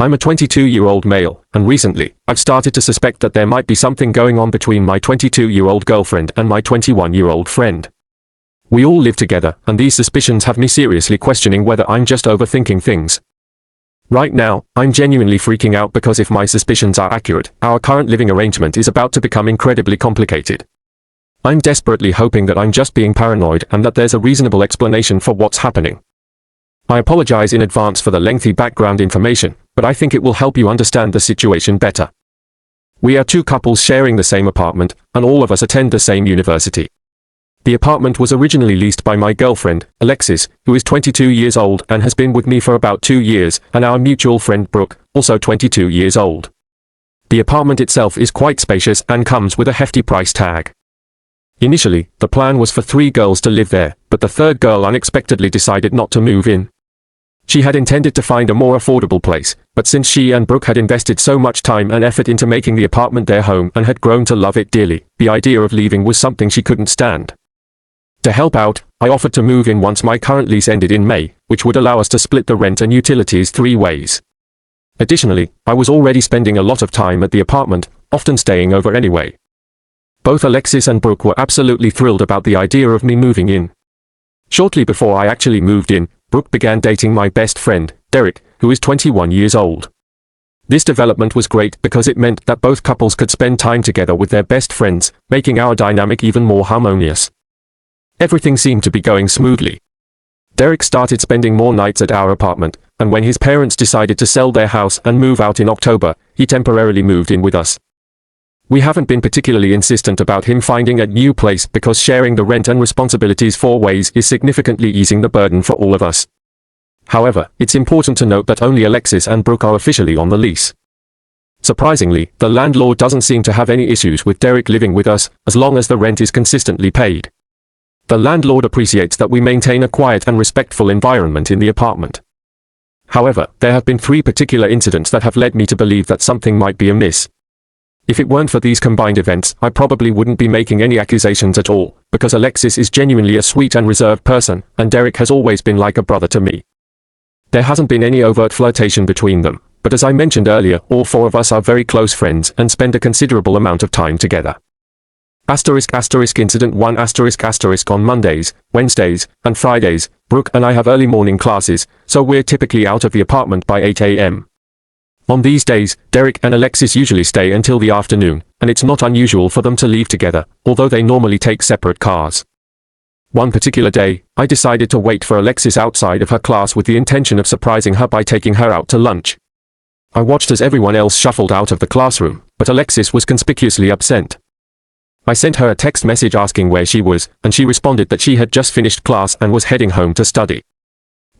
I'm a 22-year-old male, and recently, I've started to suspect that there might be something going on between my 22-year-old girlfriend and my 21-year-old friend. We all live together, and these suspicions have me seriously questioning whether I'm just overthinking things. Right now, I'm genuinely freaking out because if my suspicions are accurate, our current living arrangement is about to become incredibly complicated. I'm desperately hoping that I'm just being paranoid and that there's a reasonable explanation for what's happening. I apologize in advance for the lengthy background information, but I think it will help you understand the situation better. We are two couples sharing the same apartment, and all of us attend the same university. The apartment was originally leased by my girlfriend, Alexis, who is 22 years old and has been with me for about 2 years, and our mutual friend Brooke, also 22 years old. The apartment itself is quite spacious and comes with a hefty price tag. Initially, the plan was for 3 girls to live there, but the third girl unexpectedly decided not to move in. She had intended to find a more affordable place, but since she and Brooke had invested so much time and effort into making the apartment their home and had grown to love it dearly, the idea of leaving was something she couldn't stand. To help out, I offered to move in once my current lease ended in May, which would allow us to split the rent and utilities 3 ways. Additionally, I was already spending a lot of time at the apartment, often staying over anyway. Both Alexis and Brooke were absolutely thrilled about the idea of me moving in. Shortly before I actually moved in, Brooke began dating my best friend, Derek, who is 21 years old. This development was great because it meant that both couples could spend time together with their best friends, making our dynamic even more harmonious. Everything seemed to be going smoothly. Derek started spending more nights at our apartment, and when his parents decided to sell their house and move out in October, he temporarily moved in with us. We haven't been particularly insistent about him finding a new place because sharing the rent and responsibilities 4 ways is significantly easing the burden for all of us. However, it's important to note that only Alexis and Brooke are officially on the lease. Surprisingly, the landlord doesn't seem to have any issues with Derek living with us, as long as the rent is consistently paid. The landlord appreciates that we maintain a quiet and respectful environment in the apartment. However, there have been 3 particular incidents that have led me to believe that something might be amiss. If it weren't for these combined events, I probably wouldn't be making any accusations at all, because Alexis is genuinely a sweet and reserved person, and Derek has always been like a brother to me. There hasn't been any overt flirtation between them, but as I mentioned earlier, all 4 of us are very close friends and spend a considerable amount of time together. Incident 1 on Mondays, Wednesdays, and Fridays, Brooke and I have early morning classes, so we're typically out of the apartment by 8 a.m. On these days, Derek and Alexis usually stay until the afternoon, and it's not unusual for them to leave together, although they normally take separate cars. One particular day, I decided to wait for Alexis outside of her class with the intention of surprising her by taking her out to lunch. I watched as everyone else shuffled out of the classroom, but Alexis was conspicuously absent. I sent her a text message asking where she was, and she responded that she had just finished class and was heading home to study.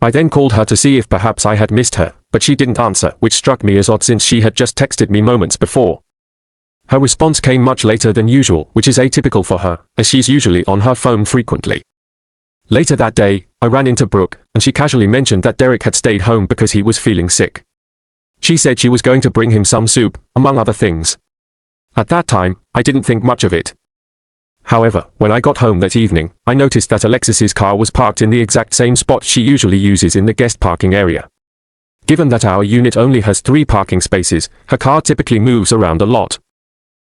I then called her to see if perhaps I had missed her, but she didn't answer, which struck me as odd since she had just texted me moments before. Her response came much later than usual, which is atypical for her, as she's usually on her phone frequently. Later that day, I ran into Brooke, and she casually mentioned that Derek had stayed home because he was feeling sick. She said she was going to bring him some soup, among other things. At that time, I didn't think much of it. However, when I got home that evening, I noticed that Alexis's car was parked in the exact same spot she usually uses in the guest parking area. Given that our unit only has 3 parking spaces, her car typically moves around a lot.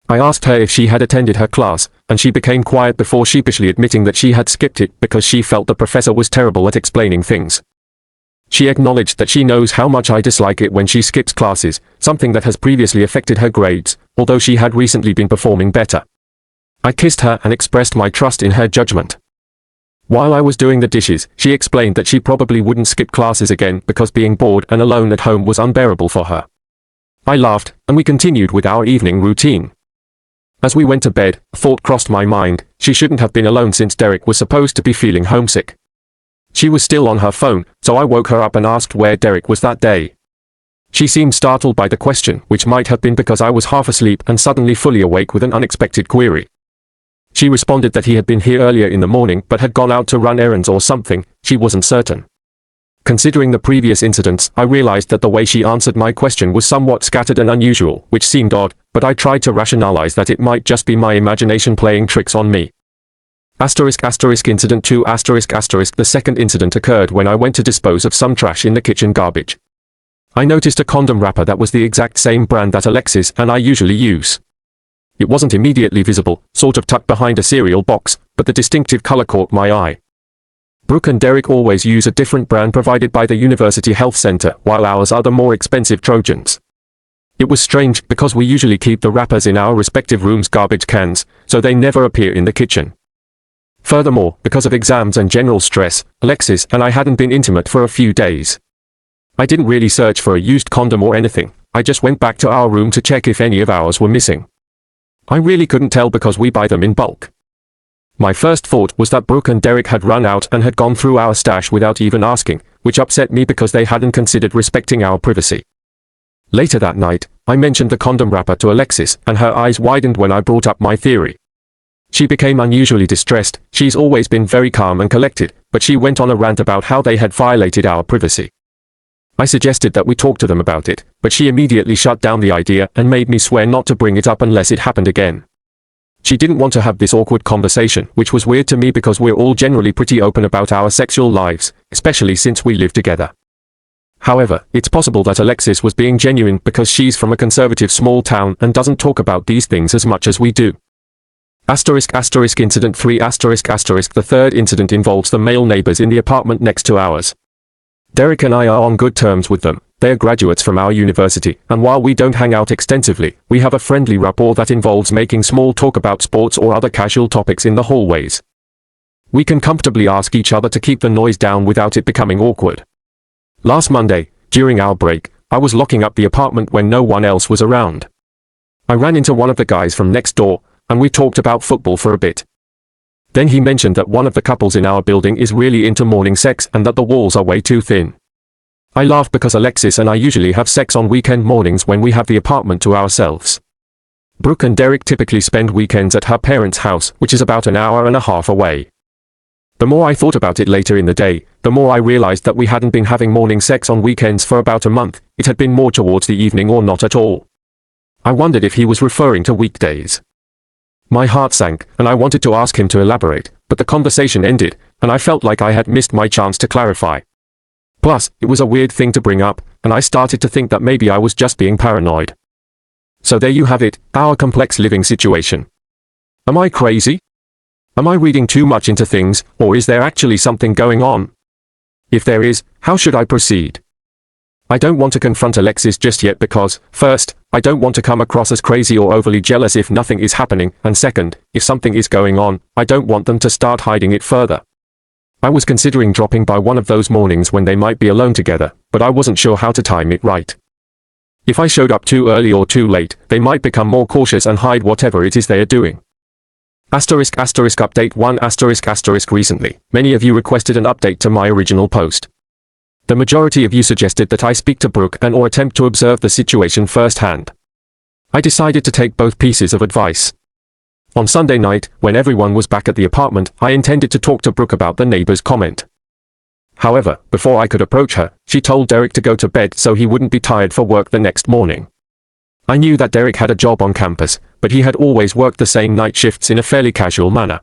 I asked her if she had attended her class, and she became quiet before sheepishly admitting that she had skipped it because she felt the professor was terrible at explaining things. She acknowledged that she knows how much I dislike it when she skips classes, something that has previously affected her grades, although she had recently been performing better. I kissed her and expressed my trust in her judgment. While I was doing the dishes, she explained that she probably wouldn't skip classes again because being bored and alone at home was unbearable for her. I laughed, and we continued with our evening routine. As we went to bed, a thought crossed my mind: she shouldn't have been alone since Derek was supposed to be feeling homesick. She was still on her phone, so I woke her up and asked where Derek was that day. She seemed startled by the question, which might have been because I was half asleep and suddenly fully awake with an unexpected query. She responded that he had been here earlier in the morning but had gone out to run errands or something, she wasn't certain. Considering the previous incidents, I realized that the way she answered my question was somewhat scattered and unusual, which seemed odd, but I tried to rationalize that it might just be my imagination playing tricks on me. Incident 2 The second incident occurred when I went to dispose of some trash in the kitchen garbage. I noticed a condom wrapper that was the exact same brand that Alexis and I usually use. It wasn't immediately visible, sort of tucked behind a cereal box, but the distinctive color caught my eye. Brooke and Derek always use a different brand provided by the University Health Center, while ours are the more expensive Trojans. It was strange because we usually keep the wrappers in our respective rooms' garbage cans, so they never appear in the kitchen. Furthermore, because of exams and general stress, Alexis and I hadn't been intimate for a few days. I didn't really search for a used condom or anything, I just went back to our room to check if any of ours were missing. I really couldn't tell because we buy them in bulk. My first thought was that Brooke and Derek had run out and had gone through our stash without even asking, which upset me because they hadn't considered respecting our privacy. Later that night, I mentioned the condom wrapper to Alexis, and her eyes widened when I brought up my theory. She became unusually distressed. She's always been very calm and collected, but she went on a rant about how they had violated our privacy. I suggested that we talk to them about it, but she immediately shut down the idea and made me swear not to bring it up unless it happened again. She didn't want to have this awkward conversation, which was weird to me because we're all generally pretty open about our sexual lives, especially since we live together. However, it's possible that Alexis was being genuine because she's from a conservative small town and doesn't talk about these things as much as we do. Incident 3 The third incident involves the male neighbors in the apartment next to ours. Derek and I are on good terms with them. They're graduates from our university, and while we don't hang out extensively, we have a friendly rapport that involves making small talk about sports or other casual topics in the hallways. We can comfortably ask each other to keep the noise down without it becoming awkward. Last Monday, during our break, I was locking up the apartment when no one else was around. I ran into one of the guys from next door, and we talked about football for a bit. Then he mentioned that one of the couples in our building is really into morning sex and that the walls are way too thin. I laughed because Alexis and I usually have sex on weekend mornings when we have the apartment to ourselves. Brooke and Derek typically spend weekends at her parents' house, which is about an hour and a half away. The more I thought about it later in the day, the more I realized that we hadn't been having morning sex on weekends for about a month. It had been more towards the evening or not at all. I wondered if he was referring to weekdays. My heart sank, and I wanted to ask him to elaborate, but the conversation ended, and I felt like I had missed my chance to clarify. Plus, it was a weird thing to bring up, and I started to think that maybe I was just being paranoid. So there you have it, our complex living situation. Am I crazy? Am I reading too much into things, or is there actually something going on? If there is, how should I proceed? I don't want to confront Alexis just yet because, first, I don't want to come across as crazy or overly jealous if nothing is happening, and second, if something is going on, I don't want them to start hiding it further. I was considering dropping by one of those mornings when they might be alone together, but I wasn't sure how to time it right. If I showed up too early or too late, they might become more cautious and hide whatever it is they are doing. Update 1 Recently, many of you requested an update to my original post. The majority of you suggested that I speak to Brooke and or attempt to observe the situation firsthand. I decided to take both pieces of advice. On Sunday night, when everyone was back at the apartment, I intended to talk to Brooke about the neighbor's comment. However, before I could approach her, she told Derek to go to bed so he wouldn't be tired for work the next morning. I knew that Derek had a job on campus, but he had always worked the same night shifts in a fairly casual manner.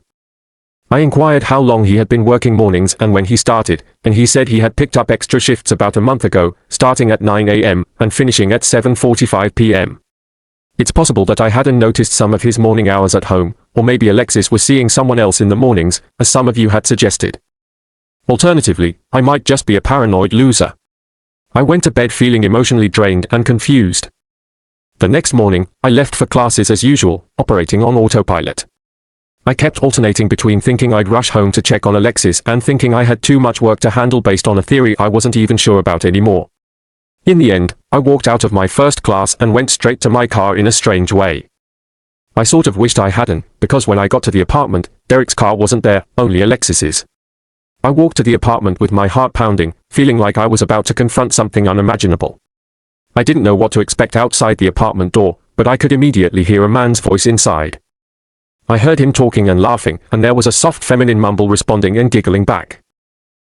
I inquired how long he had been working mornings and when he started, and he said he had picked up extra shifts about a month ago, starting at 9 a.m. and finishing at 7:45 p.m. It's possible that I hadn't noticed some of his morning hours at home, or maybe Alexis was seeing someone else in the mornings, as some of you had suggested. Alternatively, I might just be a paranoid loser. I went to bed feeling emotionally drained and confused. The next morning, I left for classes as usual, operating on autopilot. I kept alternating between thinking I'd rush home to check on Alexis and thinking I had too much work to handle based on a theory I wasn't even sure about anymore. In the end, I walked out of my first class and went straight to my car in a strange way. I sort of wished I hadn't, because when I got to the apartment, Derek's car wasn't there, only Alexis's. I walked to the apartment with my heart pounding, feeling like I was about to confront something unimaginable. I didn't know what to expect outside the apartment door, but I could immediately hear a man's voice inside. I heard him talking and laughing, and there was a soft feminine mumble responding and giggling back.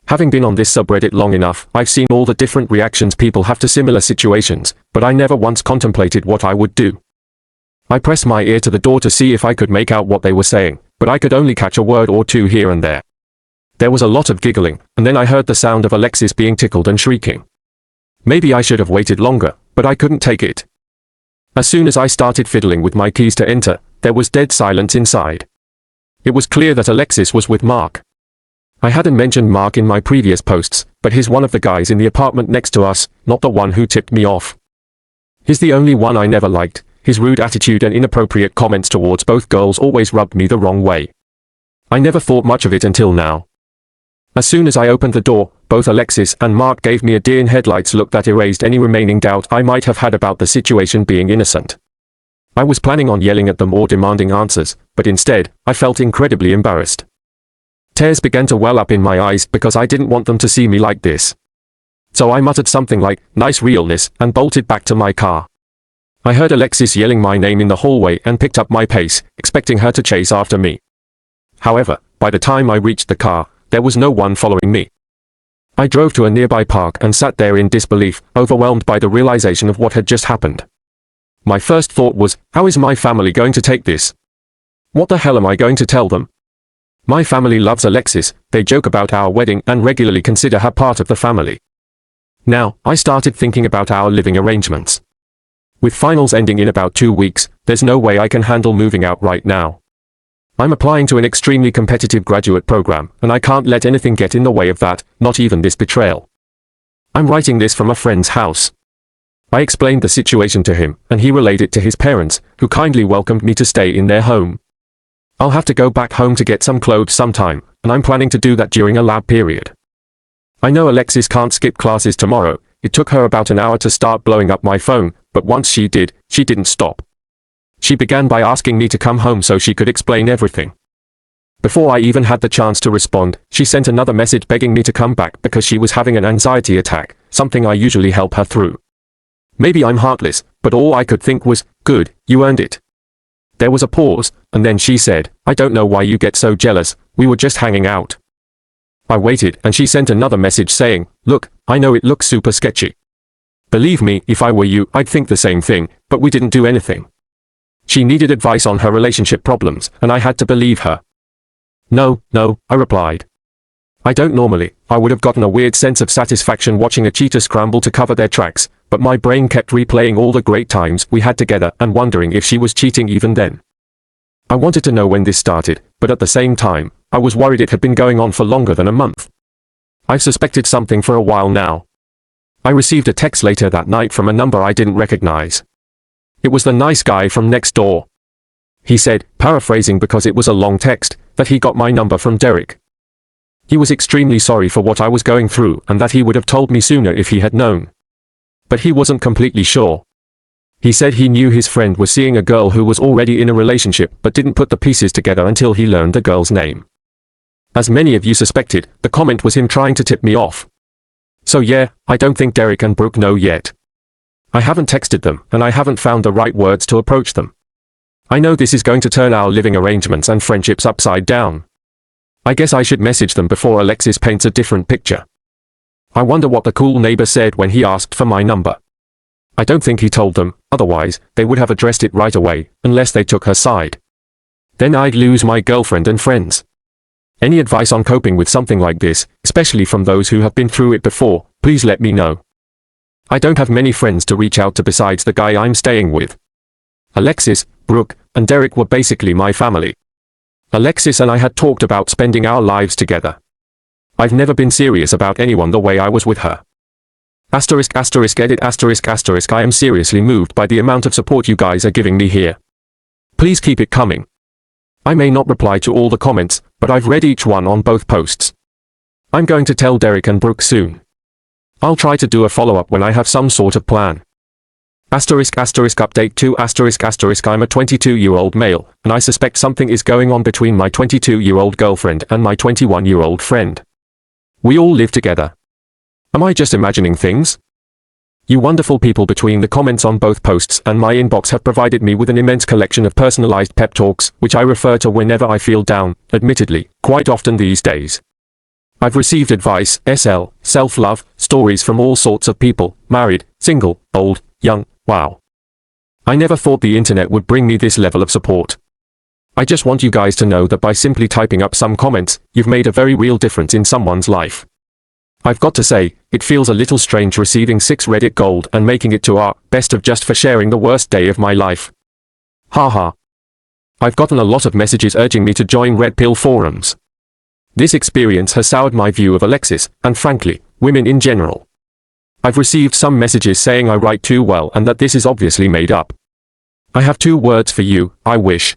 Having been on this subreddit long enough, I've seen all the different reactions people have to similar situations, but I never once contemplated what I would do. I pressed my ear to the door to see if I could make out what they were saying, but I could only catch a word or two here and there. There was a lot of giggling, and then I heard the sound of Alexis being tickled and shrieking. Maybe I should have waited longer, but I couldn't take it. As soon as I started fiddling with my keys to enter, there was dead silence inside. It was clear that Alexis was with Mark. I hadn't mentioned Mark in my previous posts, but he's one of the guys in the apartment next to us, not the one who tipped me off. He's the only one I never liked. His rude attitude and inappropriate comments towards both girls always rubbed me the wrong way. I never thought much of it until now. As soon as I opened the door, both Alexis and Mark gave me a deer-in-headlights look that erased any remaining doubt I might have had about the situation being innocent. I was planning on yelling at them or demanding answers, but instead, I felt incredibly embarrassed. Tears began to well up in my eyes because I didn't want them to see me like this. So I muttered something like, "Nice realness," and bolted back to my car. I heard Alexis yelling my name in the hallway and picked up my pace, expecting her to chase after me. However, by the time I reached the car, there was no one following me. I drove to a nearby park and sat there in disbelief, overwhelmed by the realization of what had just happened. My first thought was, how is my family going to take this? What the hell am I going to tell them? My family loves Alexis, they joke about our wedding and regularly consider her part of the family. Now, I started thinking about our living arrangements. With finals ending in about 2 weeks, there's no way I can handle moving out right now. I'm applying to an extremely competitive graduate program, and I can't let anything get in the way of that, not even this betrayal. I'm writing this from a friend's house. I explained the situation to him, and he relayed it to his parents, who kindly welcomed me to stay in their home. I'll have to go back home to get some clothes sometime, and I'm planning to do that during a lab period. I know Alexis can't skip classes tomorrow. It took her about an hour to start blowing up my phone, but once she did, she didn't stop. She began by asking me to come home so she could explain everything. Before I even had the chance to respond, she sent another message begging me to come back because she was having an anxiety attack, something I usually help her through. Maybe I'm heartless, but all I could think was, good, you earned it. There was a pause, and then she said, I don't know why you get so jealous, we were just hanging out. I waited, and she sent another message saying, look, I know it looks super sketchy. Believe me, if I were you, I'd think the same thing, but we didn't do anything. She needed advice on her relationship problems, and I had to believe her. No, I replied. I don't normally. I would have gotten a weird sense of satisfaction watching a cheater scramble to cover their tracks, but my brain kept replaying all the great times we had together and wondering if she was cheating even then. I wanted to know when this started, but at the same time, I was worried it had been going on for longer than a month. I've suspected something for a while now. I received a text later that night from a number I didn't recognize. It was the nice guy from next door. He said, paraphrasing because it was a long text, that he got my number from Derek. He was extremely sorry for what I was going through and that he would have told me sooner if he had known. But he wasn't completely sure. He said he knew his friend was seeing a girl who was already in a relationship but didn't put the pieces together until he learned the girl's name. As many of you suspected, the comment was him trying to tip me off. So yeah, I don't think Derek and Brooke know yet. I haven't texted them, and I haven't found the right words to approach them. I know this is going to turn our living arrangements and friendships upside down. I guess I should message them before Alexis paints a different picture. I wonder what the cool neighbor said when he asked for my number. I don't think he told them, otherwise, they would have addressed it right away, unless they took her side. Then I'd lose my girlfriend and friends. Any advice on coping with something like this, especially from those who have been through it before, please let me know. I don't have many friends to reach out to besides the guy I'm staying with. Alexis, Brooke, and Derek were basically my family. Alexis and I had talked about spending our lives together. I've never been serious about anyone the way I was with her. **edit***, I am seriously moved by the amount of support you guys are giving me here. Please keep it coming. I may not reply to all the comments, but I've read each one on both posts. I'm going to tell Derek and Brooke soon. I'll try to do a follow-up when I have some sort of plan. Update 2 I'm a 22-year-old male, and I suspect something is going on between my 22-year-old girlfriend and my 21-year-old friend. We all live together. Am I just imagining things? You wonderful people between the comments on both posts and my inbox have provided me with an immense collection of personalized pep talks, which I refer to whenever I feel down, admittedly, quite often these days. I've received advice, self-love, stories from all sorts of people, married, single, old, young, wow. I never thought the internet would bring me this level of support. I just want you guys to know that by simply typing up some comments, you've made a very real difference in someone's life. I've got to say, it feels a little strange receiving 6 Reddit gold and making it to our best of just for sharing the worst day of my life. Haha. I've gotten a lot of messages urging me to join Red Pill forums. This experience has soured my view of Alexis, and frankly, women in general. I've received some messages saying I write too well and that this is obviously made up. I have 2 words for you, I wish.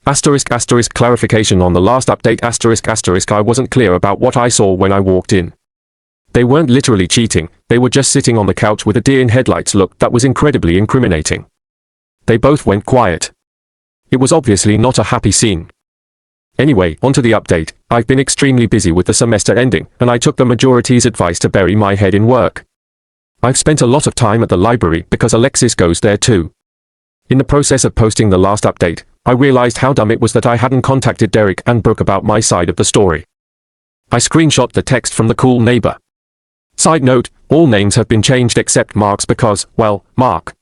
Asterisk asterisk clarification on the last update asterisk asterisk I wasn't clear about what I saw when I walked in. They weren't literally cheating, they were just sitting on the couch with a deer in headlights look that was incredibly incriminating. They both went quiet. It was obviously not a happy scene. Anyway, onto the update. I've been extremely busy with the semester ending, and I took the majority's advice to bury my head in work. I've spent a lot of time at the library because Alexis goes there too. In the process of posting the last update, I realized how dumb it was that I hadn't contacted Derek and Brooke about my side of the story. I screenshot the text from the cool neighbor. Side note, all names have been changed except Mark's because, well, Mark.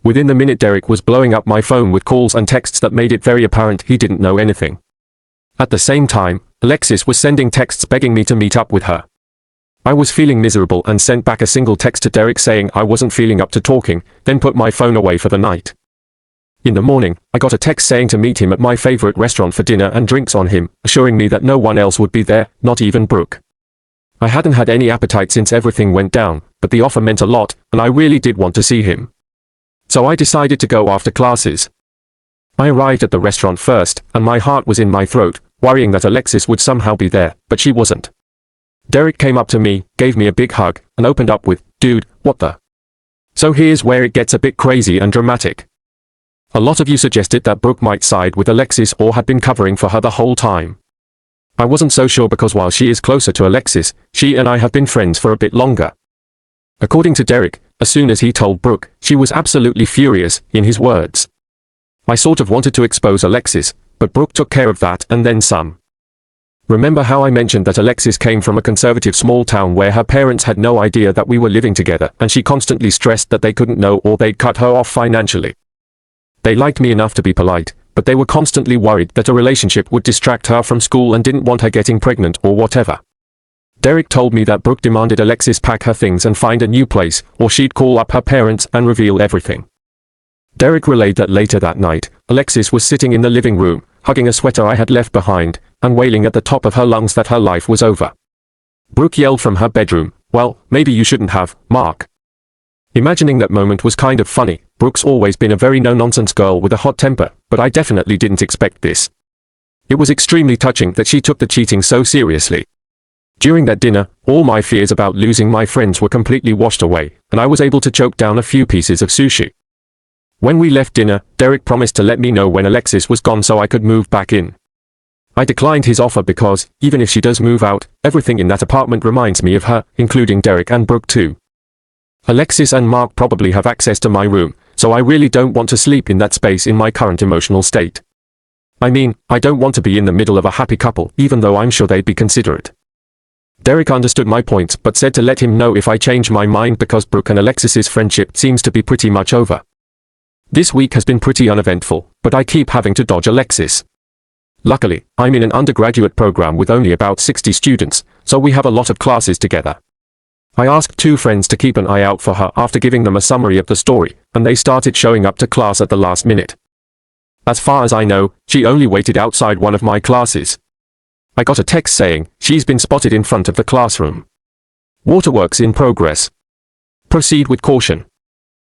Within the minute Derek was blowing up my phone with calls and texts that made it very apparent he didn't know anything. At the same time, Alexis was sending texts begging me to meet up with her. I was feeling miserable and sent back a single text to Derek saying I wasn't feeling up to talking, then put my phone away for the night. In the morning, I got a text saying to meet him at my favorite restaurant for dinner and drinks on him, assuring me that no one else would be there, not even Brooke. I hadn't had any appetite since everything went down, but the offer meant a lot, and I really did want to see him. So I decided to go after classes. I arrived at the restaurant first, and my heart was in my throat, worrying that Alexis would somehow be there, but she wasn't. Derek came up to me, gave me a big hug, and opened up with, "Dude, what the?" So here's where it gets a bit crazy and dramatic. A lot of you suggested that Brooke might side with Alexis or had been covering for her the whole time. I wasn't so sure because while she is closer to Alexis, she and I have been friends for a bit longer. According to Derek, as soon as he told Brooke, she was absolutely furious, in his words. I sort of wanted to expose Alexis, but Brooke took care of that and then some. Remember how I mentioned that Alexis came from a conservative small town where her parents had no idea that we were living together and she constantly stressed that they couldn't know or they'd cut her off financially. They liked me enough to be polite, but they were constantly worried that a relationship would distract her from school and didn't want her getting pregnant or whatever. Derek told me that Brooke demanded Alexis pack her things and find a new place, or she'd call up her parents and reveal everything. Derek relayed that later that night, Alexis was sitting in the living room, hugging a sweater I had left behind, and wailing at the top of her lungs that her life was over. Brooke yelled from her bedroom, "Well, maybe you shouldn't have, Mark." Imagining that moment was kind of funny. Brooke's always been a very no-nonsense girl with a hot temper, but I definitely didn't expect this. It was extremely touching that she took the cheating so seriously. During that dinner, all my fears about losing my friends were completely washed away, and I was able to choke down a few pieces of sushi. When we left dinner, Derek promised to let me know when Alexis was gone so I could move back in. I declined his offer because, even if she does move out, everything in that apartment reminds me of her, including Derek and Brooke too. Alexis and Mark probably have access to my room, so I really don't want to sleep in that space in my current emotional state. I mean, I don't want to be in the middle of a happy couple, even though I'm sure they'd be considerate. Derek understood my points but said to let him know if I change my mind because Brooke and Alexis's friendship seems to be pretty much over. This week has been pretty uneventful, but I keep having to dodge Alexis. Luckily, I'm in an undergraduate program with only about 60 students, so we have a lot of classes together. I asked 2 friends to keep an eye out for her after giving them a summary of the story, and they started showing up to class at the last minute. As far as I know, she only waited outside one of my classes. I got a text saying, she's been spotted in front of the classroom. Waterworks in progress. Proceed with caution.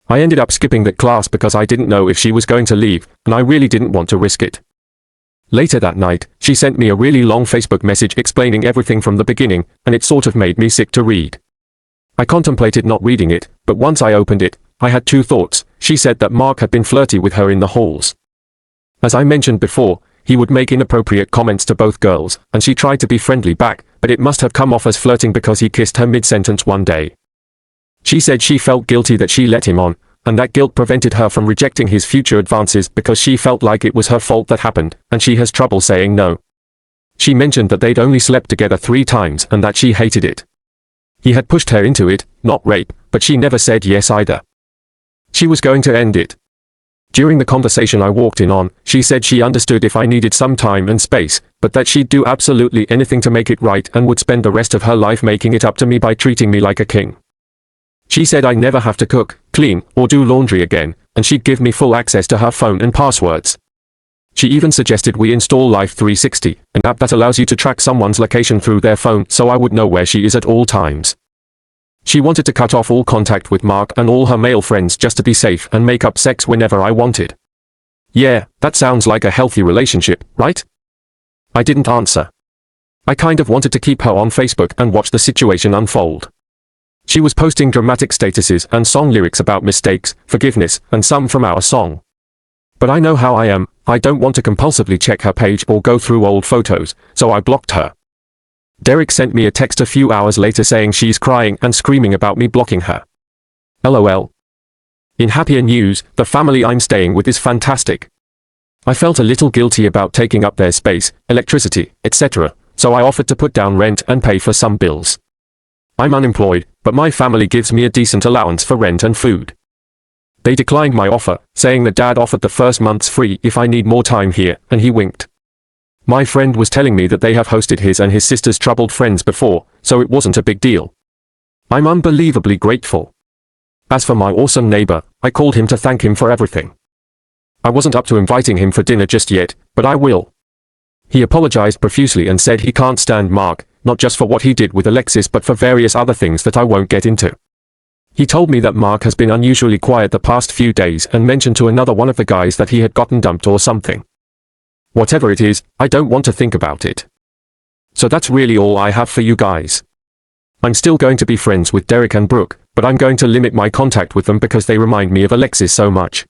I ended up skipping that class because I didn't know if she was going to leave, and I really didn't want to risk it. Later that night, she sent me a really long Facebook message explaining everything from the beginning, and it sort of made me sick to read. I contemplated not reading it, but once I opened it, I had 2 thoughts. She said that Mark had been flirty with her in the halls. As I mentioned before, he would make inappropriate comments to both girls, and she tried to be friendly back, but it must have come off as flirting because he kissed her mid-sentence one day. She said she felt guilty that she let him on, and that guilt prevented her from rejecting his future advances because she felt like it was her fault that happened, and she has trouble saying no. She mentioned that they'd only slept together 3 times and that she hated it. He had pushed her into it, not rape, but she never said yes either. She was going to end it. During the conversation I walked in on, she said she understood if I needed some time and space, but that she'd do absolutely anything to make it right and would spend the rest of her life making it up to me by treating me like a king. She said I'd never have to cook, clean, or do laundry again, and she'd give me full access to her phone and passwords. She even suggested we install Life 360, an app that allows you to track someone's location through their phone so I would know where she is at all times. She wanted to cut off all contact with Mark and all her male friends just to be safe and make up sex whenever I wanted. Yeah, that sounds like a healthy relationship, right? I didn't answer. I kind of wanted to keep her on Facebook and watch the situation unfold. She was posting dramatic statuses and song lyrics about mistakes, forgiveness, and some from our song. But I know how I am, I don't want to compulsively check her page or go through old photos, so I blocked her. Derek sent me a text a few hours later saying she's crying and screaming about me blocking her. LOL. In happier news, the family I'm staying with is fantastic. I felt a little guilty about taking up their space, electricity, etc., so I offered to put down rent and pay for some bills. I'm unemployed, but my family gives me a decent allowance for rent and food. They declined my offer, saying that Dad offered the first month's free if I need more time here, and he winked. My friend was telling me that they have hosted his and his sister's troubled friends before, so it wasn't a big deal. I'm unbelievably grateful. As for my awesome neighbor, I called him to thank him for everything. I wasn't up to inviting him for dinner just yet, but I will. He apologized profusely and said he can't stand Mark, not just for what he did with Alexis but for various other things that I won't get into. He told me that Mark has been unusually quiet the past few days and mentioned to another one of the guys that he had gotten dumped or something. Whatever it is, I don't want to think about it. So that's really all I have for you guys. I'm still going to be friends with Derek and Brooke, but I'm going to limit my contact with them because they remind me of Alexis so much.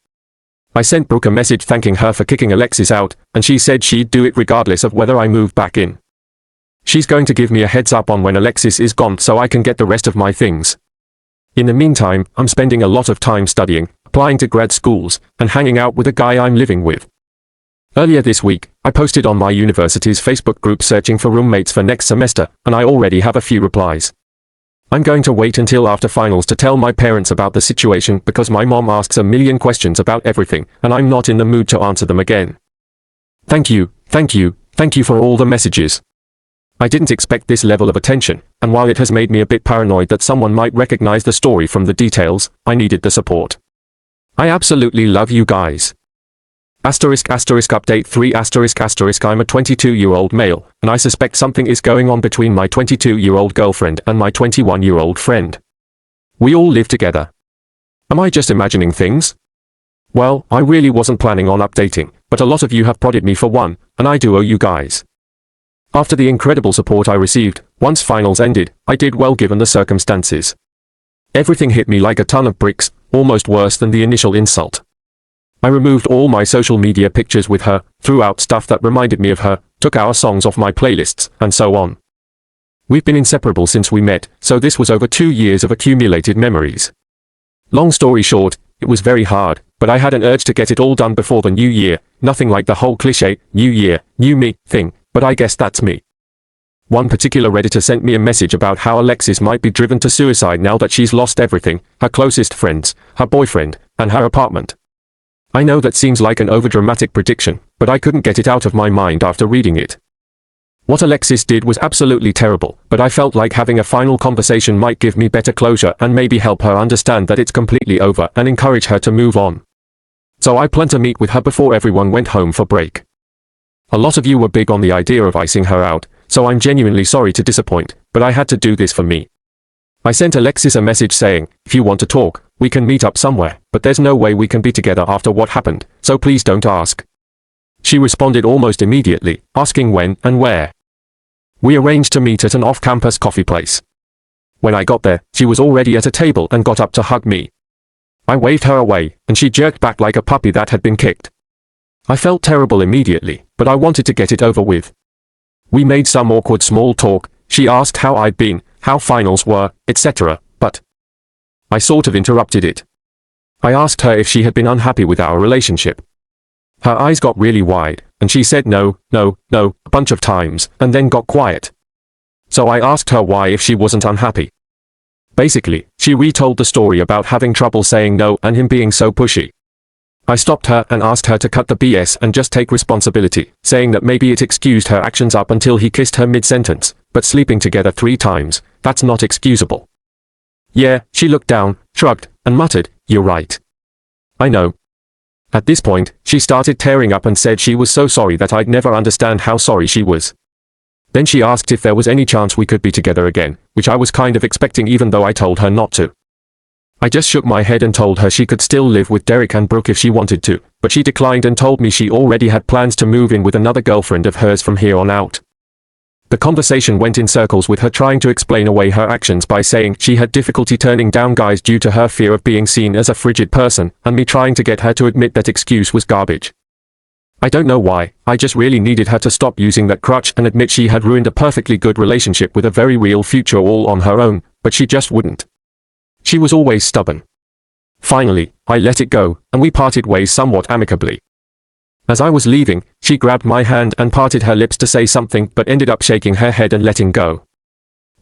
I sent Brooke a message thanking her for kicking Alexis out, and she said she'd do it regardless of whether I moved back in. She's going to give me a heads up on when Alexis is gone so I can get the rest of my things. In the meantime, I'm spending a lot of time studying, applying to grad schools, and hanging out with a guy I'm living with. Earlier this week, I posted on my university's Facebook group searching for roommates for next semester, and I already have a few replies. I'm going to wait until after finals to tell my parents about the situation because my mom asks a million questions about everything, and I'm not in the mood to answer them again. Thank you for all the messages. I didn't expect this level of attention, and while it has made me a bit paranoid that someone might recognize the story from the details, I needed the support. I absolutely love you guys. Update 3 I'm a 22-year-old male, and I suspect something is going on between my 22-year-old girlfriend and my 21-year-old friend. We all live together. Am I just imagining things? Well, I really wasn't planning on updating, but a lot of you have prodded me for one, and I do owe you guys. After the incredible support I received, once finals ended, I did well given the circumstances. Everything hit me like a ton of bricks, almost worse than the initial insult. I removed all my social media pictures with her, threw out stuff that reminded me of her, took our songs off my playlists, and so on. We've been inseparable since we met, so this was over 2 years of accumulated memories. Long story short, it was very hard, but I had an urge to get it all done before the new year, nothing like the whole cliché, new year, new me, thing, but I guess that's me. One particular Redditor sent me a message about how Alexis might be driven to suicide now that she's lost everything, her closest friends, her boyfriend, and her apartment. I know that seems like an overdramatic prediction, but I couldn't get it out of my mind after reading it. What Alexis did was absolutely terrible, but I felt like having a final conversation might give me better closure and maybe help her understand that it's completely over and encourage her to move on. So I planned to meet with her before everyone went home for break. A lot of you were big on the idea of icing her out, so I'm genuinely sorry to disappoint, but I had to do this for me. I sent Alexis a message saying, if you want to talk, we can meet up somewhere, but there's no way we can be together after what happened, so please don't ask. She responded almost immediately, asking when and where. We arranged to meet at an off-campus coffee place. When I got there, she was already at a table and got up to hug me. I waved her away, and she jerked back like a puppy that had been kicked. I felt terrible immediately, but I wanted to get it over with. We made some awkward small talk, she asked how I'd been, how finals were, etc., but I sort of interrupted it. I asked her if she had been unhappy with our relationship. Her eyes got really wide, and she said no, a bunch of times, and then got quiet. So I asked her why if she wasn't unhappy. Basically, she retold the story about having trouble saying no and him being so pushy. I stopped her and asked her to cut the BS and just take responsibility, saying that maybe it excused her actions up until he kissed her mid-sentence, but sleeping together 3 times, that's not excusable. Yeah, she looked down, shrugged, and muttered, "You're right. I know." At this point, she started tearing up and said she was so sorry that I'd never understand how sorry she was. Then she asked if there was any chance we could be together again, which I was kind of expecting even though I told her not to. I just shook my head and told her she could still live with Derek and Brooke if she wanted to, but she declined and told me she already had plans to move in with another girlfriend of hers from here on out. The conversation went in circles with her trying to explain away her actions by saying she had difficulty turning down guys due to her fear of being seen as a frigid person, and me trying to get her to admit that excuse was garbage. I don't know why, I just really needed her to stop using that crutch and admit she had ruined a perfectly good relationship with a very real future all on her own, but she just wouldn't. She was always stubborn. Finally, I let it go, and we parted ways somewhat amicably. As I was leaving, she grabbed my hand and parted her lips to say something but ended up shaking her head and letting go.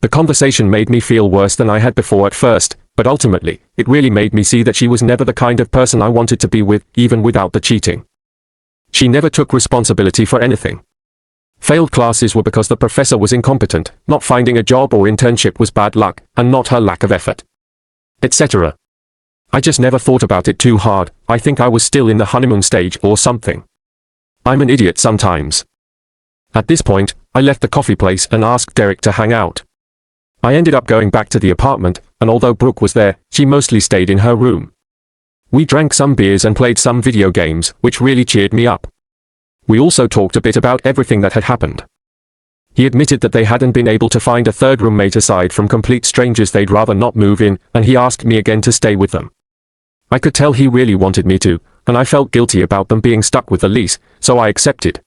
The conversation made me feel worse than I had before at first, but ultimately, it really made me see that she was never the kind of person I wanted to be with, even without the cheating. She never took responsibility for anything. Failed classes were because the professor was incompetent, not finding a job or internship was bad luck, and not her lack of effort, etc. I just never thought about it too hard. I think I was still in the honeymoon stage or something. I'm an idiot sometimes. At this point, I left the coffee place and asked Derek to hang out. I ended up going back to the apartment, and although Brooke was there, she mostly stayed in her room. We drank some beers and played some video games, which really cheered me up. We also talked a bit about everything that had happened. He admitted that they hadn't been able to find a third roommate aside from complete strangers they'd rather not move in, and he asked me again to stay with them. I could tell he really wanted me to, and I felt guilty about them being stuck with the lease, so I accepted.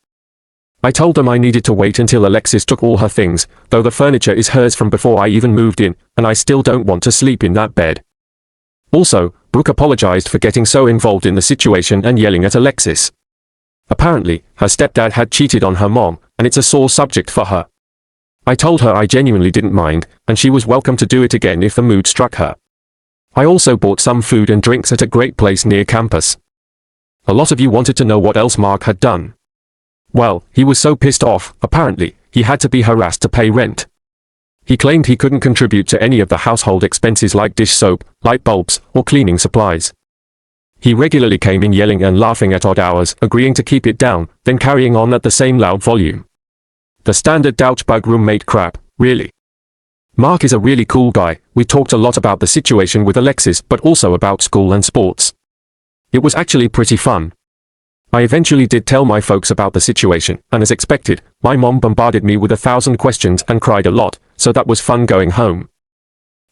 I told them I needed to wait until Alexis took all her things, though the furniture is hers from before I even moved in, and I still don't want to sleep in that bed. Also, Brooke apologized for getting so involved in the situation and yelling at Alexis. Apparently, her stepdad had cheated on her mom, and it's a sore subject for her. I told her I genuinely didn't mind, and she was welcome to do it again if the mood struck her. I also bought some food and drinks at a great place near campus. A lot of you wanted to know what else Mark had done. Well, he was so pissed off, apparently, he had to be harassed to pay rent. He claimed he couldn't contribute to any of the household expenses like dish soap, light bulbs, or cleaning supplies. He regularly came in yelling and laughing at odd hours, agreeing to keep it down, then carrying on at the same loud volume. The standard douchebag roommate crap, really. Mark is a really cool guy. We talked a lot about the situation with Alexis but also about school and sports. It was actually pretty fun. I eventually did tell my folks about the situation, and as expected, my mom bombarded me with 1,000 questions and cried a lot, so that was fun going home.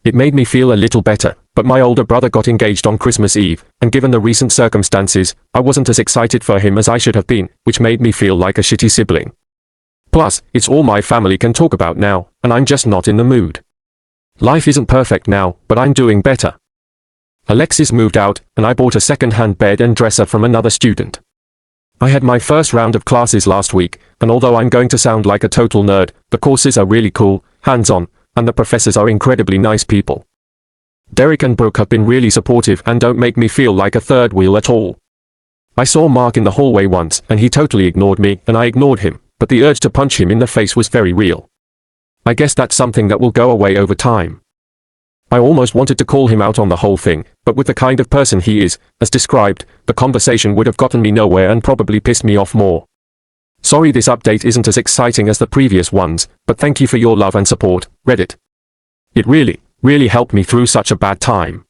It made me feel a little better, but my older brother got engaged on Christmas Eve, and given the recent circumstances, I wasn't as excited for him as I should have been, which made me feel like a shitty sibling. Plus, it's all my family can talk about now, and I'm just not in the mood. Life isn't perfect now, but I'm doing better. Alexis moved out, and I bought a second-hand bed and dresser from another student. I had my first round of classes last week, and although I'm going to sound like a total nerd, the courses are really cool, hands-on, and the professors are incredibly nice people. Derek and Brooke have been really supportive and don't make me feel like a third wheel at all. I saw Mark in the hallway once, and he totally ignored me, and I ignored him, but the urge to punch him in the face was very real. I guess that's something that will go away over time. I almost wanted to call him out on the whole thing, but with the kind of person he is, as described, the conversation would have gotten me nowhere and probably pissed me off more. Sorry this update isn't as exciting as the previous ones, but thank you for your love and support, Reddit. It really helped me through such a bad time.